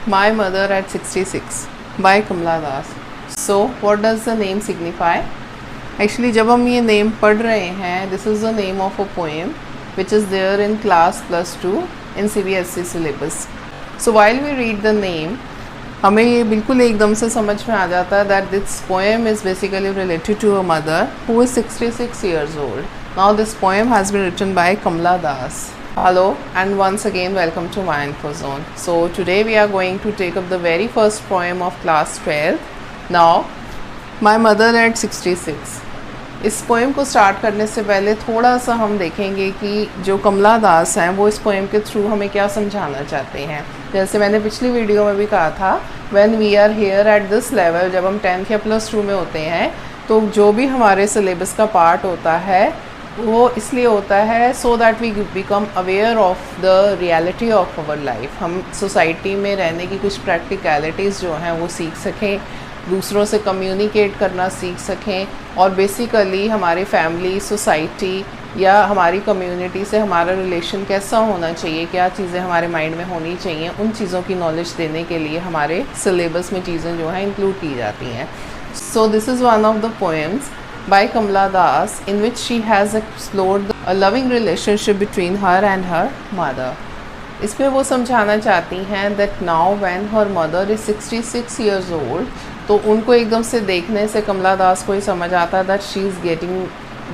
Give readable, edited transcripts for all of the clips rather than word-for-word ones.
My Mother at 66 by Kamala Das. So what does the name signify? Actually जब हम ये name पढ़ रहे हैं, this is the name of a poem which is there in class +2 in CBSE syllabus. So while we read the name, हमें ये बिल्कुल एकदम से समझ में आ जाता है that this poem is basically related to a mother who is 66 years old. Now this poem has been written by Kamala Das. Hello and once again welcome to my info zone. So today we are going to take up the very first poem of class 12. Now My Mother at 66. इस poem को start करने से पहले थोड़ा सा हम देखेंगे कि जो कमला दास हैं वो इस पोएम के थ्रू हमें क्या समझाना चाहते हैं. जैसे मैंने पिछली वीडियो में भी कहा था, when we are here at this level, जब हम 10th या +2 में होते हैं तो जो भी हमारे सिलेबस का पार्ट होता है वो इसलिए होता है so that we become aware of the reality of our life. हम सोसाइटी में रहने की कुछ प्रैक्टिकलिटीज़ जो हैं वो सीख सकें, दूसरों से कम्युनिकेट करना सीख सकें और बेसिकली हमारी फैमिली, सोसाइटी या हमारी कम्युनिटी से हमारा रिलेशन कैसा होना चाहिए, क्या चीज़ें हमारे माइंड में होनी चाहिए, उन चीज़ों की नॉलेज देने के लिए हमारे सिलेबस में चीज़ें जो हैं इंक्लूड की जाती हैं. So this is one of the poems by Kamala Das in which she has explored a loving relationship between her and her mother. इसमें वो समझाना चाहती हैं that now when her mother is 66 years old, तो उनको एकदम से देखने से कमला दास को ही समझ आता है that she is getting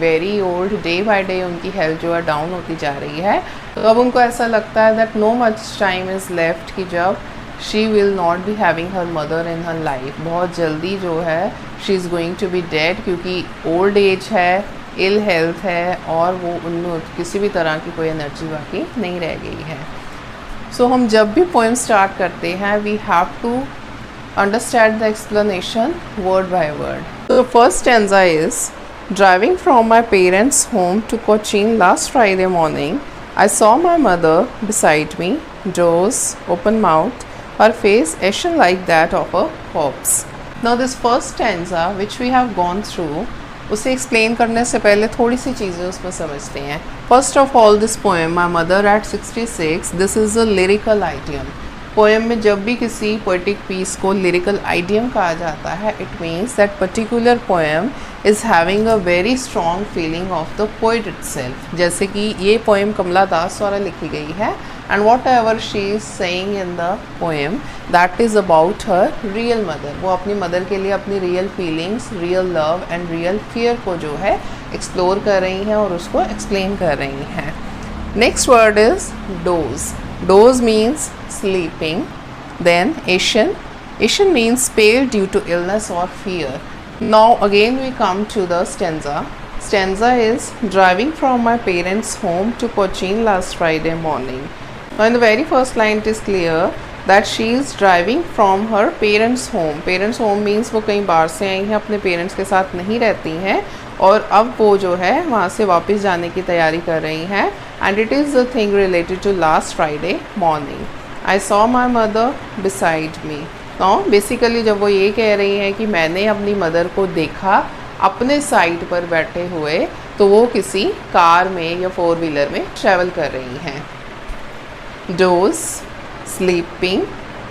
very old, day by day उनकी हेल्थ जो है डाउन होती जा रही है. तो अब उनको ऐसा लगता है that no much time is left कि जब she will not be having her mother in her life. बहुत जल्दी जो है she is going to be dead क्योंकि old age है, ill health है और वो उनमें किसी भी तरह की कोई एनर्जी बाकी नहीं रह गई है. सो हम जब भी पोएम स्टार्ट करते हैं we have to understand the explanation word by word. So the first stanza is, driving from my parents' home to Cochin last Friday morning, I saw my mother beside me, doors, open mouth, her face ashen like that of a corpse. Now this first stanza which we have gone through, उसे explain करने से पहले थोड़ी सी चीज़ें उसमें समझते हैं. First of all this poem my mother eight 66, this is a lyrical idiom. Poem में जब भी किसी पोएटिक पीस को लिरिकल आइडियम कहा जाता है, it means that particular poem is having a very strong feeling of the poet itself. जैसे कि ये पोएम कमला दास द्वारा लिखी गई है and whatever she is saying in the poem, that is about her real mother. वो अपनी मदर के लिए अपनी real feelings, real love and real fear को जो है एक्सप्लोर कर रही हैं और उसको एक्सप्लेन कर रही हैं. Next word is doze. Doze means sleeping. Then ashen. Ashen means pale due to illness और fear. Now again we come to the stanza. Stanza is, driving from my parents' home to Cochin last Friday morning. Now in the very first line it is clear that she is driving from her parents' home. Parents' home means वो कहीं बाहर से आई हैं, अपने parents के साथ नहीं रहती हैं और अब वो जो है वहाँ से वापस जाने की तैयारी कर रही हैं. And it is the thing related to last Friday morning. I saw my mother beside me. Now basically जब वो ये कह रही हैं कि मैंने अपनी मदर को देखा अपने साइड पर बैठे हुए, तो वो किसी कार में या 4 व्हीलर में ट्रैवल कर रही हैं. Dose, sleeping,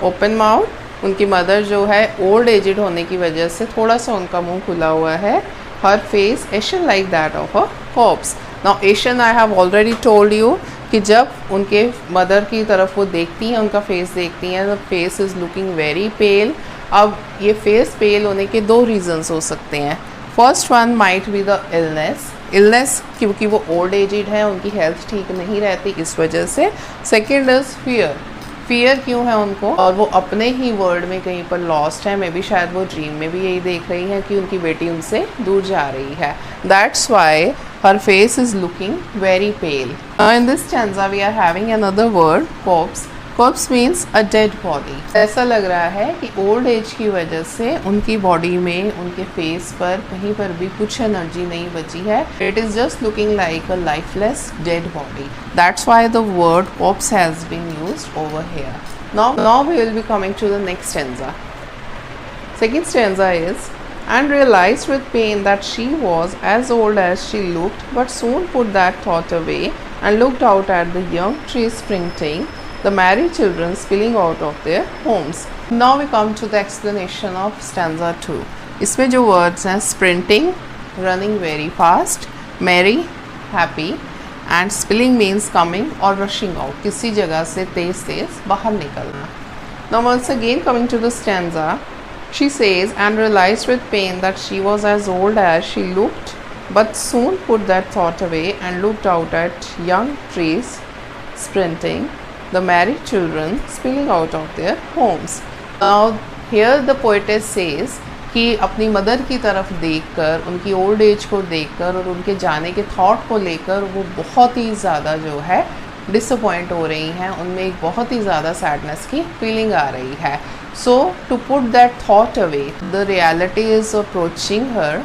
open mouth. उनकी मदर जो है ओल्ड एजिड होने की वजह से थोड़ा सा उनका मुंह खुला हुआ है. Her face ashen like that of a corpse. Now ashen I have already told you कि जब उनके मदर की तरफ वो देखती हैं, उनका फेस देखती हैं, the face is looking very पेल. अब ये फेस पेल होने के 2 रीज़न्स हो सकते हैं. First one might be the illness क्योंकि वो ओल्ड एजिड है, उनकी हेल्थ ठीक नहीं रहती इस वजह से. सेकेंड इज़ फियर क्यों है उनको, और वो अपने ही वर्ल्ड में कहीं पर लॉस्ट है. मे बी शायद वो ड्रीम में भी यही देख रही हैं कि उनकी बेटी उनसे दूर जा रही है. That's why her face is looking very pale. In this stanza we are having another word, corpse. Corpse means a dead body. ऐसा लग रहा है कि ओल्ड एज की वजह से उनकी बॉडी में, उनके फेस पर कहीं पर भी कुछ एनर्जी नहीं बची है. It is just looking like a lifeless dead body. That's why the word corpse has been used over here. Now we will be coming to the next stanza. Second stanza is, and realized with pain that she was as old as she looked, but soon put that thought away and looked out at the young trees sprinting the married children spilling out of their homes. Now we come to the explanation of stanza 2. इसमें जो words हैं sprinting, running very fast, merry, happy, and spilling means coming or rushing out, किसी जगह से तेज तेज बाहर निकलना. Now once again coming to the stanza, she says, and realized with pain that she was as old as she looked, but soon put that thought away and looked out at young trees sprinting, the married children spilling out of their homes. Now here the poetess says कि अपनी mother की तरफ देखकर, उनकी old age को देखकर और उनके जाने के थॉट को लेकर वो बहुत ही ज़्यादा जो है डिसअपॉइंट हो रही हैं, उनमें एक बहुत ही ज़्यादा सैडनेस की फीलिंग आ रही है. So to put that thought away, the reality is approaching her.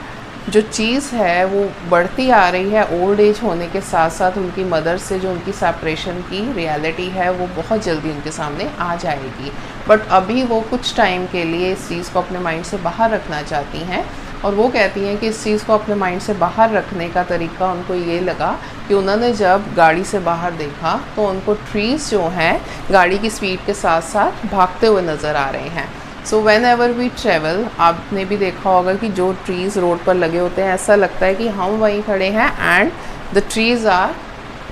जो चीज़ है वो बढ़ती आ रही है ओल्ड एज होने के साथ साथ, उनकी मदर से जो उनकी सेपरेशन की रियलिटी है वो बहुत जल्दी उनके सामने आ जाएगी. बट अभी वो कुछ टाइम के लिए इस चीज़ को अपने माइंड से बाहर रखना चाहती हैं, और वो कहती हैं कि इस चीज़ को अपने माइंड से बाहर रखने का तरीका उनको ये लगा कि उन्होंने जब गाड़ी से बाहर देखा तो उनको ट्रीज़ जो हैं गाड़ी की स्पीड के साथ साथ भागते हुए नज़र आ रहे हैं. So whenever we travel, आपने भी देखा होगा कि जो ट्रीज़ रोड पर लगे होते हैं ऐसा लगता है कि हम वहीं खड़े हैं and the trees are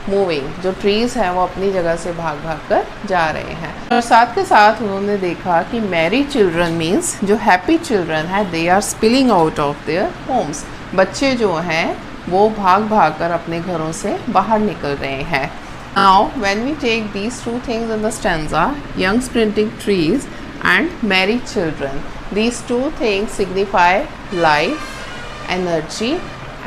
moving. जो ट्रीज़ हैं वो अपनी जगह से भाग भाग कर जा रहे हैं. और साथ के साथ उन्होंने देखा कि मैरी चिल्ड्रन मीन्स जो हैप्पी चिल्ड्रन है, they are spilling out of their homes. बच्चे जो हैं वो भाग भाग कर अपने घरों से बाहर निकल रहे हैं. Now when we take these two things in the stanza, young sprinting trees and married children, these two things signify life, energy,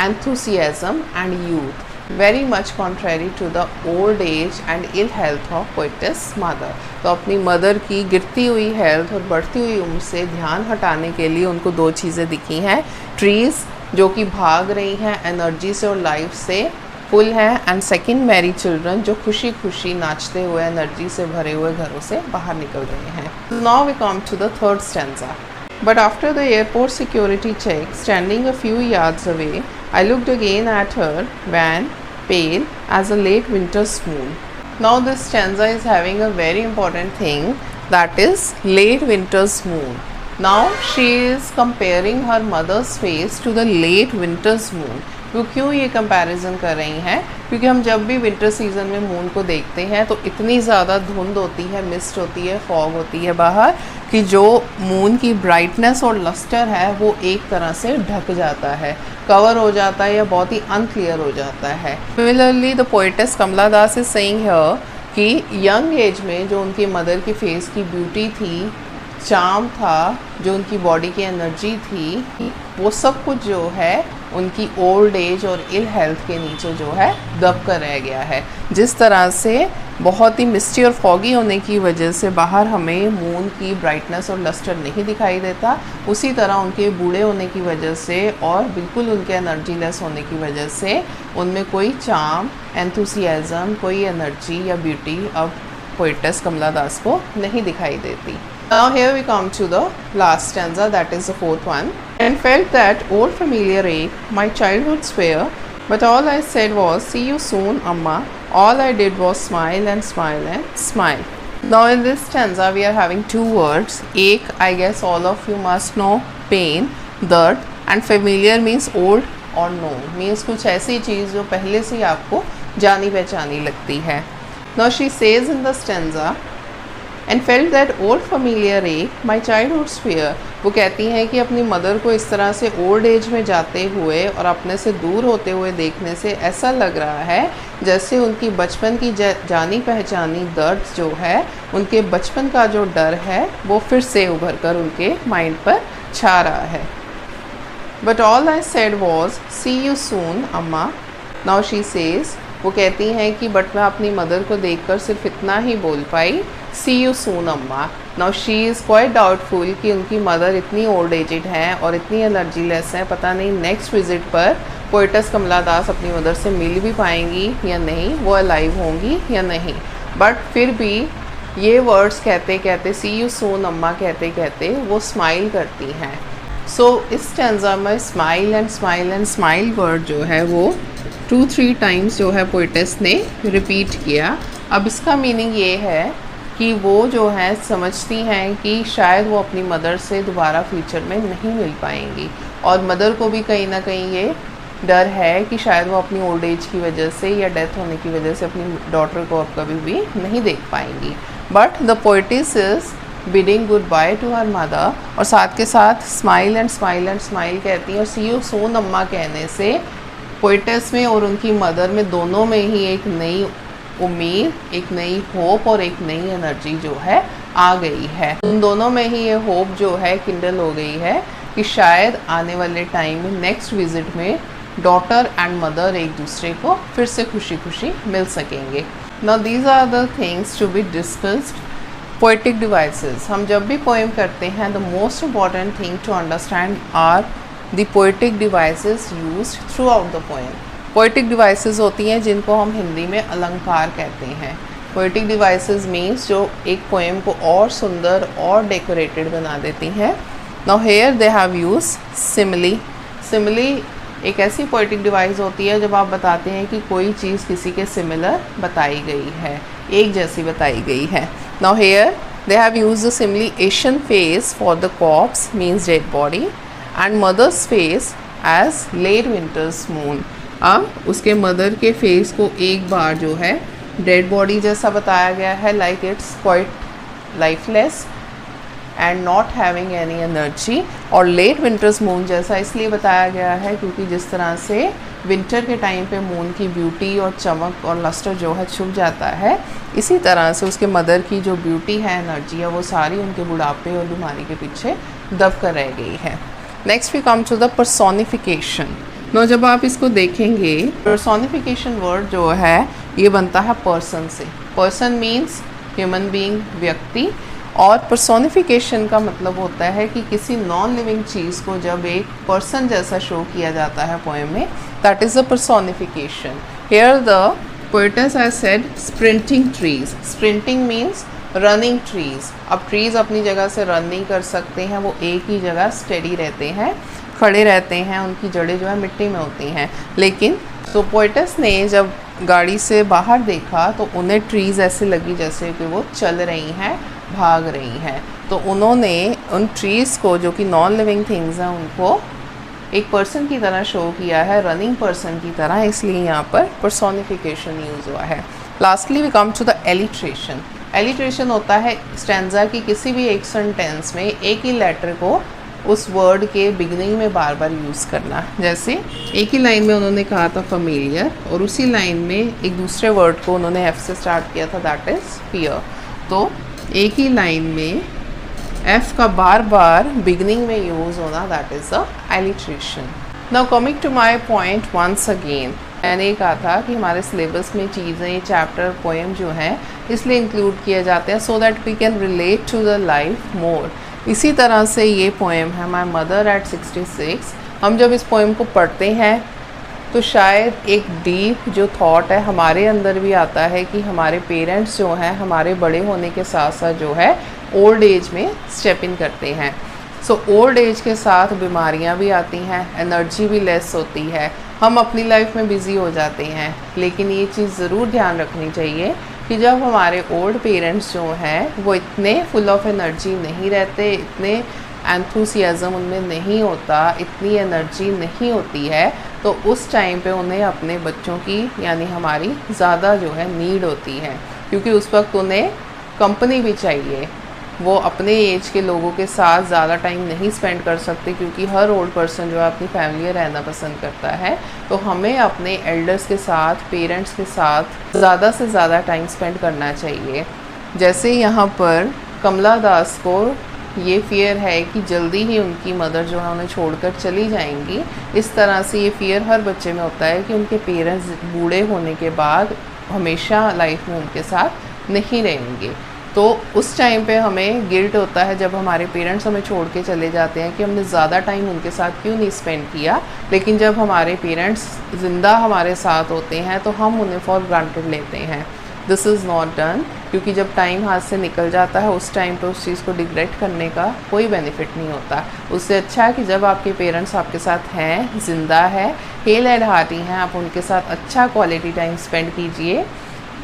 enthusiasm and youth, very much contrary to the old age and ill health of poetess mother. तो अपनी mother की गिरती हुई health और बढ़ती हुई उम्र से ध्यान हटाने के लिए उनको दो चीज़ें दिखी हैं. ट्रीज़ जो कि भाग रही हैं एनर्जी से और लाइफ से फुल है, एंड सेकंड मैरी चिल्ड्रन जो खुशी खुशी नाचते हुए एनर्जी से भरे हुए घरों से बाहर निकल रहे हैं. Now we come to the third stanza. But after the airport security check, standing a few yards away, I looked again at her wan pale as a late winter's moon. Now this stanza is having a very important thing, that is late winter's moon. Now she is comparing her mother's face to the late winter's moon. वो क्यों ये comparison कर रही हैं? क्योंकि हम जब भी विंटर सीज़न में मून को देखते हैं तो इतनी ज़्यादा धुंध होती है, मिस्ट होती है, फॉग होती है बाहर, कि जो मून की ब्राइटनेस और लस्टर है वो एक तरह से ढक जाता है, कवर हो जाता है या बहुत ही अनक्लियर हो जाता है. Similarly the poetess Kamala Das is saying here कि यंग एज में जो उनकी मदर की फेस की ब्यूटी थी, चार्म था, जो उनकी बॉडी की एनर्जी थी, वो सब कुछ जो है उनकी ओल्ड एज और इल हेल्थ के नीचे जो है दब कर रह गया है. जिस तरह से बहुत ही मिस्टी और फॉगी होने की वजह से बाहर हमें मून की ब्राइटनेस और लस्टर नहीं दिखाई देता, उसी तरह उनके बूढ़े होने की वजह से और बिल्कुल उनके एनर्जी लेस होने की वजह से उनमें कोई चार्म, एंथुसियाज़म, कोई एनर्जी या ब्यूटी अब पोएटेस कमला दास को नहीं दिखाई देती. Now here we come to the last stanza, that is the fourth one. And felt that old familiar ache, my childhood's fear, but all I said was, see you soon, Amma. All I did was smile and smile and smile. Now in this stanza we are having two words. Ache, I guess all of you must know, pain, dard, and familiar means old or known, means कुछ ऐसी चीज़ जो पहले से ही आपको जानी पहचानी लगती है. Now she says in the stanza, and felt that old familiar ache, my childhood's fear. वो कहती हैं कि अपनी मदर को इस तरह से ओल्ड एज में जाते हुए और अपने से दूर होते हुए देखने से ऐसा लग रहा है जैसे उनकी बचपन की जानी पहचानी दर्द जो है, उनके बचपन का जो डर है वो फिर से उभर कर उनके माइंड पर छा रहा है. But all I said was, see you soon, Amma. Now she says, वो कहती हैं कि बट मैं अपनी मदर को देखकर सिर्फ इतना ही बोल पाई, सी यू सून अम्मा. Now she is quite doubtful कि उनकी मदर इतनी ओल्ड एजड हैं और इतनी एनर्जी लेस हैं, पता नहीं नेक्स्ट विजिट पर पोएटेस कमला दास अपनी मदर से मिल भी पाएंगी या नहीं, वो अलाइव होंगी या नहीं. बट फिर भी ये वर्ड्स कहते कहते, सी यू सून अम्मा कहते कहते वो स्माइल करती हैं. सो इस स्टैंजा में smile and smile and smile word जो है वो 2-3 टाइम्स जो है पोएटेस ने रिपीट किया. अब इसका मीनिंग ये है कि वो जो है समझती हैं कि शायद वो अपनी मदर से दोबारा फ्यूचर में नहीं मिल पाएंगी, और मदर को भी कहीं ना कहीं ये डर है कि शायद वो अपनी ओल्ड एज की वजह से या डेथ होने की वजह से अपनी डॉटर को अब कभी भी नहीं देख पाएंगी। But the poetess is bidding goodbye to her mother, और साथ के साथ smile and smile and smile कहती हैं, और सी यू सून अम्मा कहने से पोइटस में और उनकी मदर में दोनों में ही एक नई उम्मीद, एक नई होप और एक नई एनर्जी जो है आ गई है। उन दोनों में ही ये होप जो है किंडल हो गई है कि शायद आने वाले टाइम में नेक्स्ट विजिट में डॉटर एंड मदर एक दूसरे को फिर से खुशी खुशी मिल सकेंगे। Now these are the things to be discussed. Poetic devices, हम जब भी पोएम करते हैं the most important thing to understand are the poetic devices used throughout the poem. Poetic devices होती हैं जिनको हम हिंदी में अलंकार कहते हैं। पोएटिक डिवाइसेस मीन्स जो एक पोएम को और सुंदर और डेकोरेटेड बना देती हैं। Now here they have use simile. Simile एक ऐसी पोएटिक डिवाइस होती है जब आप बताते हैं कि कोई चीज़ किसी के सिमिलर बताई गई है, एक जैसी बताई गई है। Now here they have use the simile ashen face for the corpse means dead body and mother's face as late winter's moon. अब उसके मदर के फेस को एक बार जो है डेड बॉडी जैसा बताया गया है, like it's quite lifeless and not having any energy, और लेट विंटर्स मून जैसा इसलिए बताया गया है क्योंकि जिस तरह से विंटर के टाइम पे मून की ब्यूटी और चमक और लस्टर जो है छुप जाता है, इसी तरह से उसके मदर की जो ब्यूटी है, एनर्जी है, वो सारी उनके बुढ़ापे और बीमारी के पीछे दब कर रह गई है। Next we come to the personification. No जब आप इसको देखेंगे, पर्सोनिफिकेशन वर्ड जो है ये बनता है पर्सन से। पर्सन मीन्स ह्यूमन बीइंग, व्यक्ति, और पर्सोनिफिकेशन का मतलब होता है कि किसी नॉन लिविंग चीज़ को जब एक पर्सन जैसा शो किया जाता है पोएम में, that is the personification. Here the poetess has said sprinting trees. Sprinting means running trees. अब ट्रीज़ अपनी जगह से रन नहीं कर सकते हैं, वो एक ही जगह स्टेडी रहते हैं, खड़े रहते हैं, उनकी जड़ें जो है मिट्टी में होती हैं। लेकिन तो पोएटेस ने जब गाड़ी से बाहर देखा तो उन्हें ट्रीज़ ऐसे लगी जैसे कि वो चल रही हैं, भाग रही हैं। तो उन्होंने उन ट्रीज़ को जो कि नॉन लिविंग थिंग्स हैं उनको एक पर्सन की तरह शो किया है, रनिंग पर्सन की तरह, इसलिए यहाँ पर पर्सोनिफिकेशन यूज़ हुआ है। Lastly we come to the alliteration. Alliteration होता है स्टैंजा की किसी भी एक सेंटेंस में एक ही लेटर को उस वर्ड के बिगनिंग में बार बार यूज़ करना। जैसे एक ही लाइन में उन्होंने कहा था फैमिलियर, और उसी लाइन में एक दूसरे वर्ड को उन्होंने एफ से स्टार्ट किया था, दैट इज़ फियर। तो एक ही लाइन में एफ का बार बार बिगनिंग में यूज़ होना, that is the alliteration. Now coming to my point once again, मैंने कहा था कि हमारे सिलेबस में चीज़ें, चैप्टर, पोएम जो हैं इसलिए इंक्लूड किए जाते हैं so that we can relate to the life more. इसी तरह से ये पोएम है माय मदर एट 66। हम जब इस पोएम को पढ़ते हैं तो शायद एक डीप जो थॉट है हमारे अंदर भी आता है कि हमारे पेरेंट्स जो हैं हमारे बड़े होने के साथ साथ जो है ओल्ड एज में स्टेप इन करते हैं। सो ओल्ड एज के साथ बीमारियां भी आती हैं, एनर्जी भी लेस होती है, हम अपनी लाइफ में बिज़ी हो जाते हैं। लेकिन ये चीज़ ज़रूर ध्यान रखनी चाहिए कि जब हमारे ओल्ड पेरेंट्स जो हैं वो इतने फुल ऑफ एनर्जी नहीं रहते, इतने एंथुसियाज़म उनमें नहीं होता, इतनी एनर्जी नहीं होती है, तो उस टाइम पे उन्हें अपने बच्चों की यानी हमारी ज़्यादा जो है नीड होती है, क्योंकि उस वक्त उन्हें कंपनी भी चाहिए। वो अपने एज के लोगों के साथ ज़्यादा टाइम नहीं स्पेंड कर सकते क्योंकि हर ओल्ड पर्सन जो है अपनी फैमिली में रहना पसंद करता है। तो हमें अपने एल्डर्स के साथ, पेरेंट्स के साथ ज़्यादा से ज़्यादा टाइम स्पेंड करना चाहिए। जैसे यहाँ पर कमला दास को ये फियर है कि जल्दी ही उनकी मदर जो है उन्हें छोड़कर चली जाएंगी, इस तरह से ये फियर हर बच्चे में होता है कि उनके पेरेंट्स बूढ़े होने के बाद हमेशा लाइफ में उनके साथ नहीं रहेंगे। तो उस टाइम पे हमें गिल्ट होता है जब हमारे पेरेंट्स हमें छोड़ के चले जाते हैं कि हमने ज़्यादा टाइम उनके साथ क्यों नहीं स्पेंड किया। लेकिन जब हमारे पेरेंट्स ज़िंदा हमारे साथ होते हैं तो हम उन्हें फॉर ग्रांटेड लेते हैं। दिस इज़ नॉट डन, क्योंकि जब टाइम हाथ से निकल जाता है उस टाइम पे उस चीज़ को रिग्रेट करने का कोई बेनिफिट नहीं होता। उससे अच्छा है कि जब आपके पेरेंट्स आपके साथ हैं, ज़िंदा है, हेल एंड हार्टी हैं, आप उनके साथ अच्छा क्वालिटी टाइम स्पेंड कीजिए।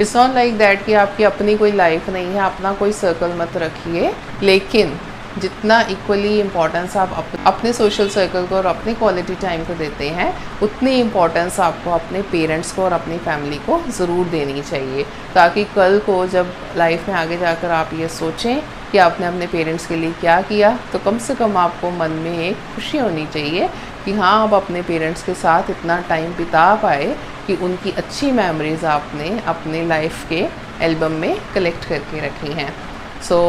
इट्स नॉट लाइक दैट कि आपकी अपनी कोई लाइफ नहीं है, अपना कोई सर्कल मत रखिए, लेकिन जितना इक्वली इम्पोर्टेंस आप अपने सोशल सर्कल को और अपने क्वालिटी टाइम को देते हैं, उतनी इम्पोर्टेंस आपको अपने पेरेंट्स को और अपनी फैमिली को ज़रूर देनी चाहिए, ताकि कल को जब लाइफ में आगे जाकर आप ये सोचें कि आपने अपने पेरेंट्स के लिए क्या किया, तो कम से कम आपको मन में एक खुशी होनी चाहिए कि हाँ, आप अपने पेरेंट्स के साथ इतना टाइम बिता पाए कि उनकी अच्छी मेमोरीज़ आपने अपने लाइफ के एल्बम में कलेक्ट करके रखी हैं। So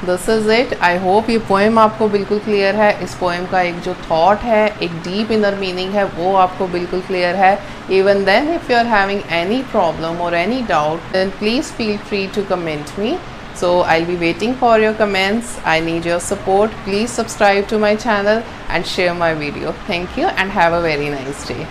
this is it. I hope ये पोएम आपको बिल्कुल क्लियर है। इस पोएम का एक जो थॉट है, एक डीप इनर मीनिंग है, वो आपको बिल्कुल क्लियर है। Even then if you are having any problem और any doubt, then please feel free to comment me. So I'll be waiting for your comments. I need your support. Please subscribe to my channel and share my video. Thank you and have a very nice day.